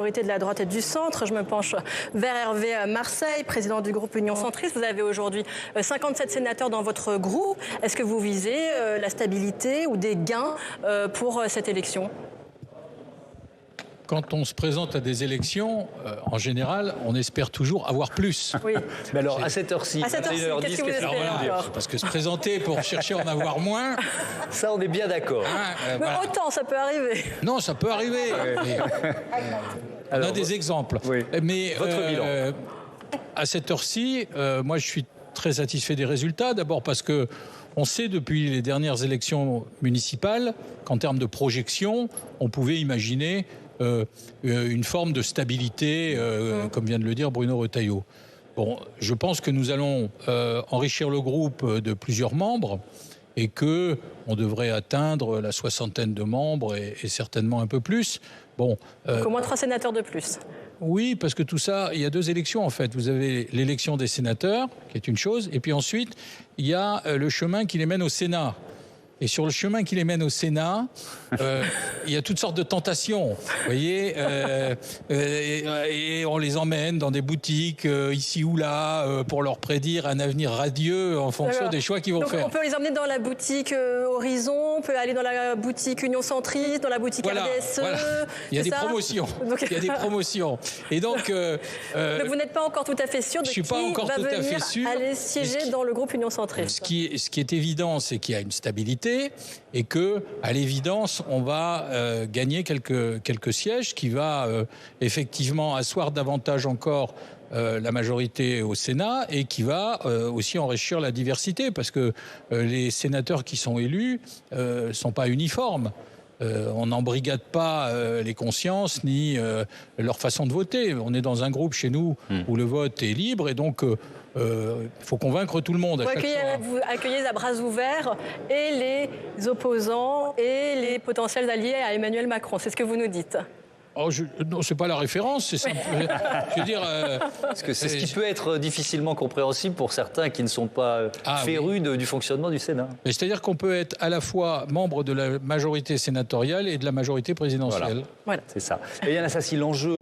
De la droite et du centre. Je me penche vers Hervé Marseille, président du groupe Union Centriste. Vous avez aujourd'hui 57 sénateurs dans votre groupe. Est-ce que vous visez la stabilité ou des gains pour cette élection ? Quand on se présente à des élections, en général, on espère toujours avoir plus. Oui. Mais alors, à cette heure-ci, qu'est-ce que vous espérez alors ? Parce que se présenter pour chercher à en avoir moins... Ça, on est bien d'accord. Mais voilà. Autant, ça peut arriver. Non, ça peut arriver. On a des exemples. Oui. Mais votre bilan. À cette heure-ci, moi, je suis très satisfait des résultats. D'abord parce que on sait depuis les dernières élections municipales qu'en termes de projection, on pouvait imaginer une forme de stabilité, comme vient de le dire Bruno Retailleau. Bon, je pense que nous allons enrichir le groupe de plusieurs membres et que on devrait atteindre la soixantaine de membres et certainement un peu plus. Bon, donc au moins 3 sénateurs de plus. Oui, parce que tout ça, il y a 2 élections en fait. Vous avez l'élection des sénateurs, qui est une chose, et puis ensuite, il y a le chemin qui les mène au Sénat. Et sur le chemin qui les mène au Sénat, il y a toutes sortes de tentations, vous voyez, et on les emmène dans des boutiques ici ou là pour leur prédire un avenir radieux en fonction des choix qu'ils vont faire. On peut les emmener dans la boutique Horizon, on peut aller dans la boutique Union Centriste, dans la boutique RDSE. Voilà. Il y a des promotions. Donc... Il y a des promotions. Et donc, vous n'êtes pas encore tout à fait sûr de qui va venir aller siéger dans le groupe Union Centriste. Ce qui est évident, c'est qu'il y a une stabilité. Et que, à l'évidence, on va gagner quelques sièges, qui va effectivement asseoir davantage encore la majorité au Sénat et qui va aussi enrichir la diversité, parce que les sénateurs qui sont élus sont pas uniformes. On n'embrigade pas les consciences ni leur façon de voter. On est dans un groupe chez nous où le vote est libre et donc il faut convaincre tout le monde. Vous accueillez à bras ouverts et les opposants et les potentiels alliés à Emmanuel Macron. C'est ce que vous nous dites. Oh, non, c'est pas la référence, c'est simple. Je veux dire, parce que c'est ce qui peut être difficilement compréhensible pour certains qui ne sont pas férus du fonctionnement du Sénat. C'est-à-dire qu'on peut être à la fois membre de la majorité sénatoriale et de la majorité présidentielle. Voilà. C'est ça. Et Yana Assassi, l'enjeu